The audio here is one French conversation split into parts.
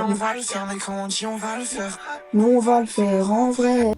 dit on va le faire, mais quand on dit on va le faire. Nous on va le faire en vrai.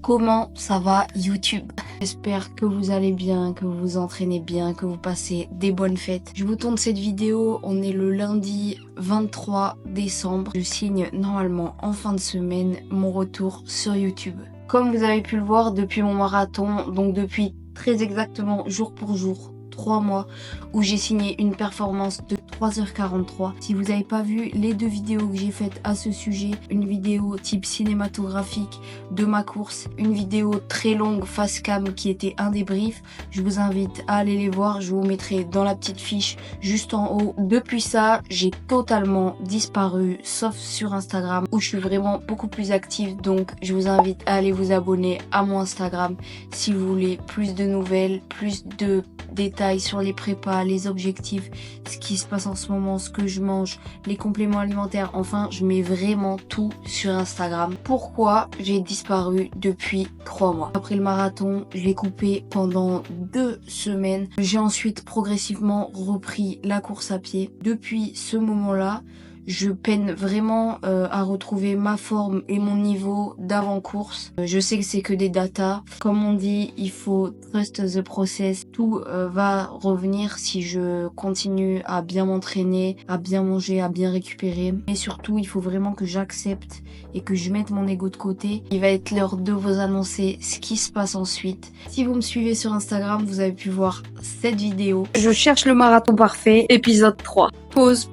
Comment ça va YouTube? J'espère que vous allez bien, que vous vous entraînez bien, que vous passez des bonnes fêtes. Je vous tourne cette vidéo, on est le lundi 23 décembre. Je signe normalement en fin de semaine mon retour sur YouTube. Comme vous avez pu le voir depuis mon marathon, donc depuis très exactement jour pour jour, 3 mois, où j'ai signé une performance de 3h43. Si vous n'avez pas vu les 2 vidéos que j'ai faites à ce sujet, une vidéo type cinématographique de ma course, une vidéo très longue face cam qui était un débrief, je vous invite à aller les voir, je vous mettrai dans la petite fiche juste en haut. Depuis ça, j'ai totalement disparu, sauf sur Instagram où je suis vraiment beaucoup plus active, donc je vous invite à aller vous abonner à mon Instagram si vous voulez plus de nouvelles, plus de détails sur les prépas, les objectifs, ce qui se passe en ce moment, ce que je mange, les compléments alimentaires. Enfin, je mets vraiment tout sur Instagram. Pourquoi j'ai disparu depuis 3 mois? Après le marathon, je l'ai coupé pendant 2 semaines. J'ai ensuite progressivement repris la course à pied. Depuis ce moment-là, je peine vraiment à retrouver ma forme et mon niveau d'avant-course. Je sais que c'est que des datas. Comme on dit, il faut trust the process. Tout va revenir si je continue à bien m'entraîner, à bien manger, à bien récupérer. Et surtout, il faut vraiment que j'accepte et que je mette mon ego de côté. Il va être l'heure de vous annoncer ce qui se passe ensuite. Si vous me suivez sur Instagram, vous avez pu voir cette vidéo. Je cherche le marathon parfait, épisode 3. Pause.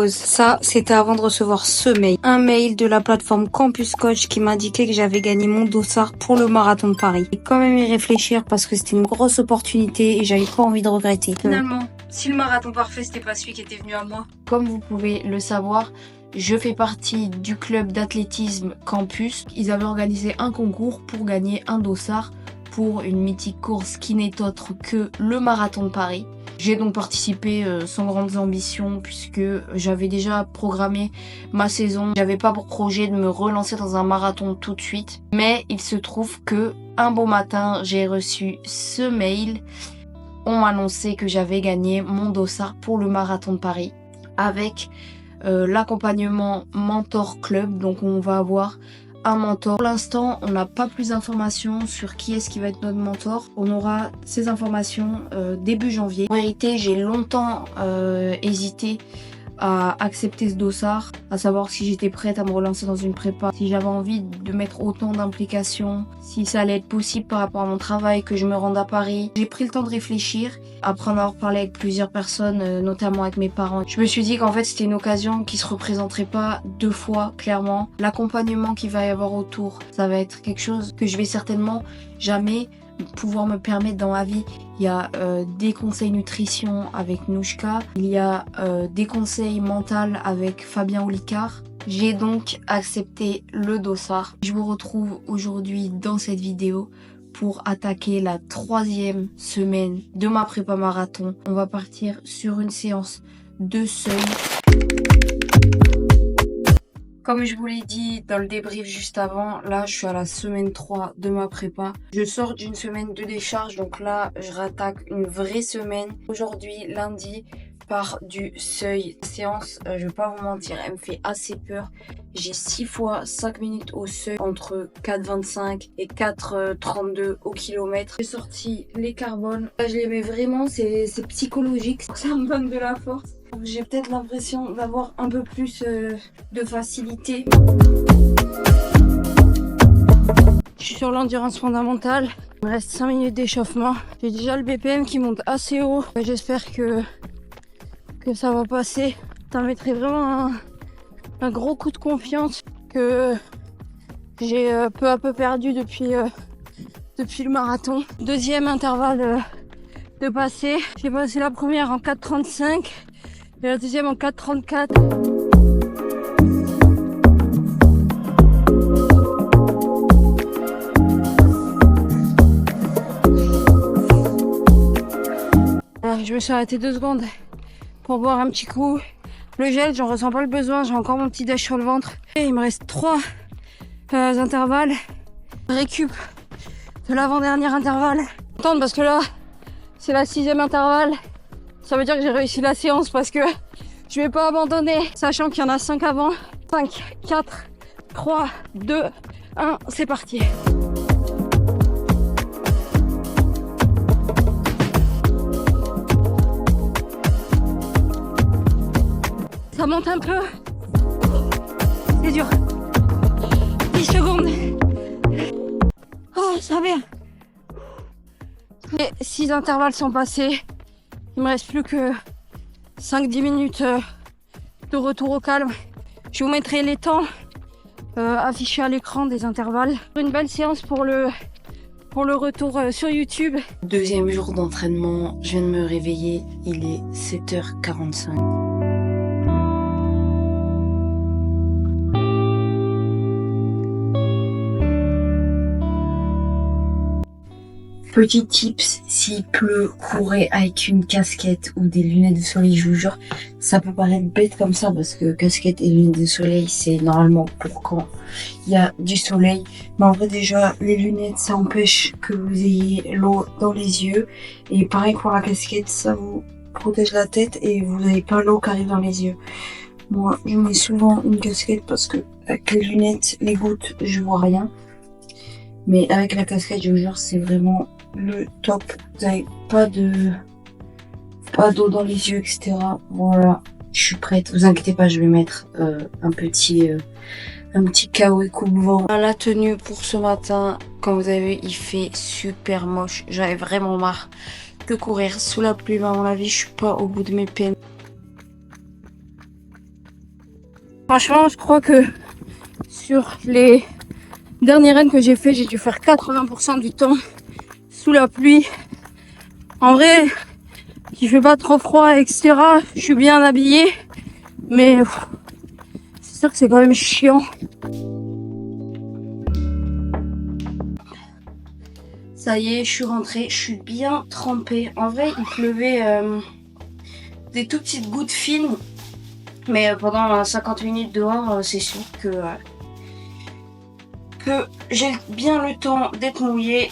Ça, c'était avant de recevoir ce mail. Un mail de la plateforme Campus Coach qui m'indiquait que j'avais gagné mon dossard pour le marathon de Paris. J'ai quand même y réfléchir parce que c'était une grosse opportunité et j'avais pas envie de regretter. Finalement, si le marathon parfait, c'était pas celui qui était venu à moi. Comme vous pouvez le savoir, je fais partie du club d'athlétisme Campus. Ils avaient organisé un concours pour gagner un dossard pour une mythique course qui n'est autre que le marathon de Paris. J'ai donc participé sans grandes ambitions puisque j'avais déjà programmé ma saison. J'avais pas pour projet de me relancer dans un marathon tout de suite. Mais il se trouve que un beau matin, j'ai reçu ce mail. On m'annonçait que j'avais gagné mon dossard pour le marathon de Paris avec l'accompagnement Mentor Club. Donc on va avoir un mentor. Pour l'instant, on n'a pas plus d'informations sur qui est-ce qui va être notre mentor. On aura ces informations début janvier. En vérité, j'ai longtemps hésité à accepter ce dossard, à savoir si j'étais prête à me relancer dans une prépa, si j'avais envie de mettre autant d'implications, si ça allait être possible par rapport à mon travail, que je me rende à Paris. J'ai pris le temps de réfléchir, après en avoir parlé avec plusieurs personnes, notamment avec mes parents. Je me suis dit qu'en fait c'était une occasion qui se représenterait pas 2 fois, clairement. L'accompagnement qu'il va y avoir autour, ça va être quelque chose que je vais certainement jamais pouvoir me permettre dans ma vie. Il y a des conseils nutrition avec Nouchka, il y a des conseils mentaux avec Fabien Olicard. J'ai donc accepté le dossard. Je vous retrouve aujourd'hui dans cette vidéo pour attaquer la 3e semaine de ma prépa marathon. On va partir sur une séance de seuil. Comme je vous l'ai dit dans le débrief juste avant, là je suis à la semaine 3 de ma prépa. Je sors d'une semaine de décharge, donc là je rattaque une vraie semaine. Aujourd'hui, lundi, par du seuil. La séance, je vais pas vous mentir, elle me fait assez peur. J'ai 6 fois 5 minutes au seuil, entre 4,25 et 4,32 au kilomètre. J'ai sorti les carbones. Là, je les mets vraiment, c'est psychologique. Ça me donne de la force. J'ai peut-être l'impression d'avoir un peu plus de facilité. Je suis sur l'endurance fondamentale. Il me reste 5 minutes d'échauffement. J'ai déjà le BPM qui monte assez haut. J'espère que ça va passer. Ça mettrait vraiment un gros coup de confiance que j'ai peu à peu perdu depuis le marathon. Deuxième intervalle de passer. J'ai passé la première en 4,35 et la deuxième en 4,34. Je me suis arrêtée 2 secondes pour boire un petit coup. Le gel, j'en ressens pas le besoin, j'ai encore mon petit dash sur le ventre. Et il me reste 3 intervalles. Récup de l'avant-dernier intervalle. Attends, parce que là, c'est la 6e intervalle. Ça veut dire que j'ai réussi la séance parce que je vais pas abandonner, sachant qu'il y en a 5 avant. 5, 4, 3, 2, 1, c'est parti. Ça monte un peu. C'est dur. 10 secondes. Oh, ça va. Les 6 intervalles sont passés. Il me reste plus que 5-10 minutes de retour au calme. Je vous mettrai les temps affichés à l'écran des intervalles. Une belle séance pour le retour sur YouTube. Deuxième jour d'entraînement, je viens de me réveiller. Il est 7h45. Petit tips, s'il pleut, courez avec une casquette ou des lunettes de soleil, je vous jure. Ça peut paraître bête comme ça parce que casquette et lunettes de soleil, c'est normalement pour quand il y a du soleil. Mais en vrai, déjà, les lunettes, ça empêche que vous ayez l'eau dans les yeux. Et pareil pour la casquette, ça vous protège la tête et vous n'avez pas l'eau qui arrive dans les yeux. Moi, je mets souvent une casquette parce que avec les lunettes, les gouttes, je vois rien. Mais avec la casquette, je vous jure, c'est vraiment le top. Vous n'avez pas d'eau dans les yeux, etc. Voilà, je suis prête. Vous inquiétez pas, je vais mettre un petit kawaii coupe-vent. La tenue pour ce matin, comme vous avez vu, il fait super moche. J'avais vraiment marre de courir sous la pluie. À mon avis, je suis pas au bout de mes peines. Franchement, je crois que sur les derniers runs que j'ai fait, j'ai dû faire 80% du temps sous la pluie. En vrai, il fait pas trop froid, etc. Je suis bien habillée, mais c'est sûr que c'est quand même chiant. Ça y est, je suis rentrée, je suis bien trempée. En vrai, il pleuvait des tout petites gouttes fines, mais pendant 50 minutes dehors, c'est sûr que j'ai bien le temps d'être mouillée.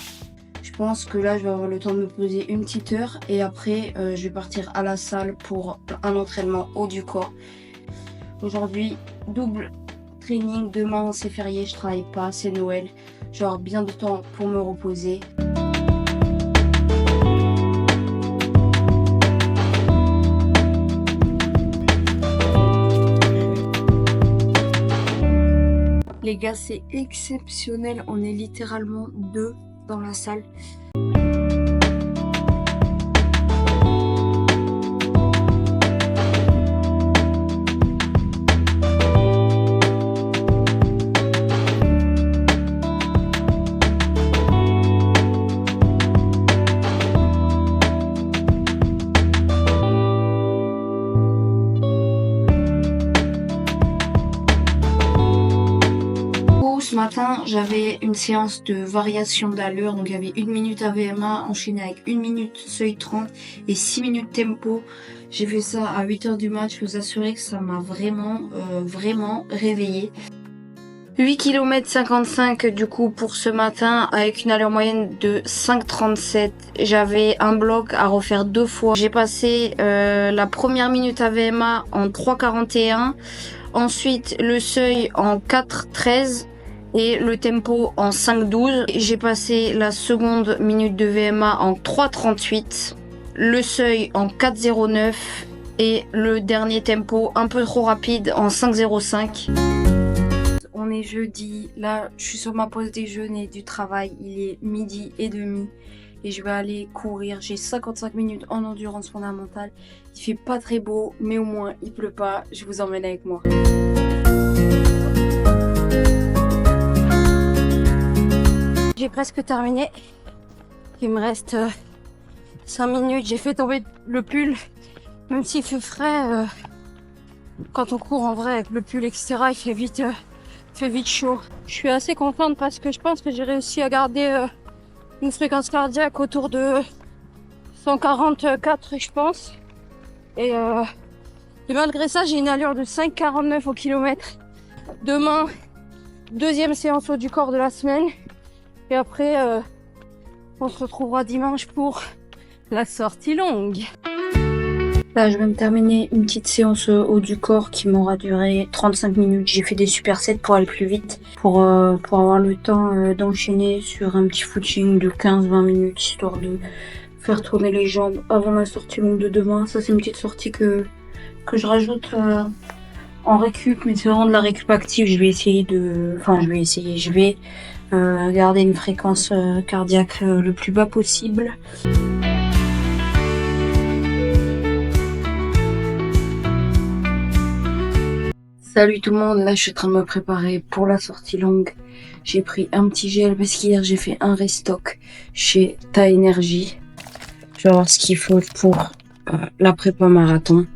Je pense que là, je vais avoir le temps de me poser une petite heure et après, je vais partir à la salle pour un entraînement haut du corps. Aujourd'hui, double training. Demain, c'est férié, je travaille pas, c'est Noël. Genre bien de temps pour me reposer. Les gars, c'est exceptionnel. On est littéralement 2 dans la salle. Ce matin, j'avais une séance de variation d'allure, donc il y avait 1 minute AVMA enchaînée avec 1 minute seuil 30 et 6 minutes tempo. J'ai fait ça à 8h du match, je peux vous assurer que ça m'a vraiment réveillée. 8 km 55 du coup pour ce matin avec une allure moyenne de 5,37. J'avais un bloc à refaire 2 fois. J'ai passé la première minute AVMA en 3,41, ensuite le seuil en 4,13. Et le tempo en 5,12. J'ai passé la seconde minute de VMA en 3,38. Le seuil en 4,09. Et le dernier tempo un peu trop rapide en 5,05. On est jeudi. Là, je suis sur ma pause déjeuner du travail. Il est 12h30. Et je vais aller courir. J'ai 55 minutes en endurance fondamentale. Il fait pas très beau, mais au moins il pleut pas. Je vous emmène avec moi. J'ai presque terminé. Il me reste 5 minutes. J'ai fait tomber le pull. Même s'il fait frais, quand on court en vrai avec le pull, etc., il fait vite chaud. Je suis assez contente parce que je pense que j'ai réussi à garder une fréquence cardiaque autour de 144, je pense. Et malgré ça, j'ai une allure de 5,49 au kilomètre. Demain, deuxième séance haut du corps de la semaine. Et après, on se retrouvera dimanche pour la sortie longue. Là, je vais me terminer une petite séance haut du corps qui m'aura duré 35 minutes. J'ai fait des supersets pour aller plus vite, pour avoir le temps d'enchaîner sur un petit footing de 15-20 minutes, histoire de faire tourner les jambes avant la sortie longue de demain. Ça, c'est une petite sortie que je rajoute en récup, mais c'est vraiment de la récup active. Je vais garder une fréquence cardiaque le plus bas possible. Salut tout le monde, là je suis en train de me préparer pour la sortie longue. J'ai pris un petit gel parce qu'hier j'ai fait un restock chez Ta Énergie. Je vais voir ce qu'il faut pour la prépa marathon.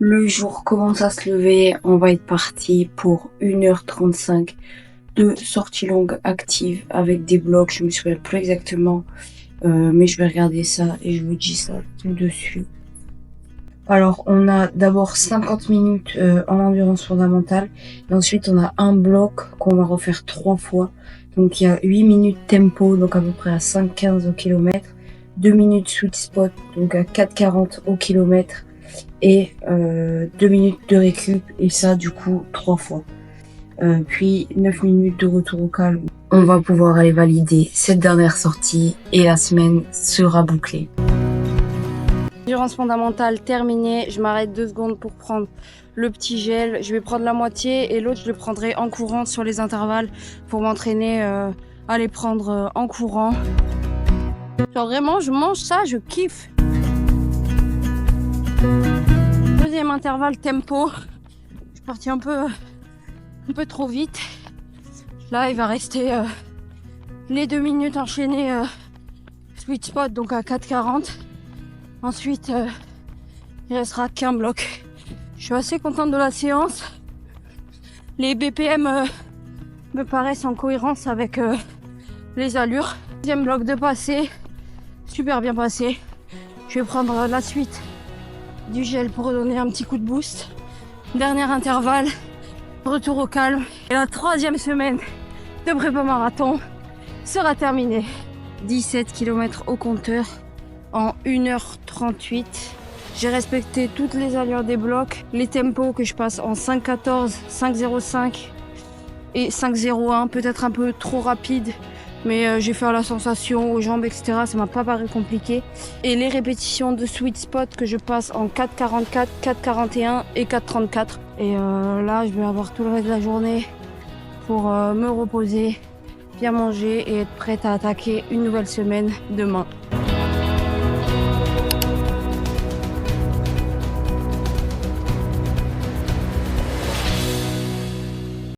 Le jour commence à se lever, on va être parti pour 1h35 de sortie longue active avec des blocs. Je me souviens plus exactement, mais je vais regarder ça et je vous dis ça tout dessus. Alors, on a d'abord 50 minutes en endurance fondamentale. Et ensuite, on a un bloc qu'on va refaire 3 fois. Donc, il y a 8 minutes tempo, donc à peu près à 5,15 au kilomètre. 2 minutes sweet spot, donc à 4,40 au kilomètre. Et 2 minutes de récup. Et ça, du coup, 3 fois. Puis 9 minutes de retour au calme. On va pouvoir aller valider cette dernière sortie. Et la semaine sera bouclée. Endurance fondamentale terminée, je m'arrête 2 secondes pour prendre le petit gel. Je vais prendre la moitié et l'autre je le prendrai en courant sur les intervalles pour m'entraîner à les prendre en courant. Genre vraiment je mange ça, je kiffe. Deuxième intervalle tempo. Je suis partie un peu trop vite. Là il va rester les 2 minutes enchaînées sweet spot donc à 4,40. Ensuite, il restera qu'un bloc. Je suis assez contente de la séance. Les BPM me paraissent en cohérence avec les allures. Deuxième bloc de passé, super bien passé. Je vais prendre la suite du gel pour donner un petit coup de boost. Dernier intervalle, retour au calme. Et la 3e semaine de prépa marathon sera terminée. 17 km au compteur. En 1h38, j'ai respecté toutes les allures des blocs, les tempos que je passe en 5,14, 5,05 et 5,01, peut-être un peu trop rapide, mais j'ai fait à la sensation, aux jambes, etc. Ça m'a pas paru compliqué. Et les répétitions de sweet spot que je passe en 4,44, 4,41 et 4,34. Et là, je vais avoir tout le reste de la journée pour me reposer, bien manger et être prête à attaquer une nouvelle semaine demain.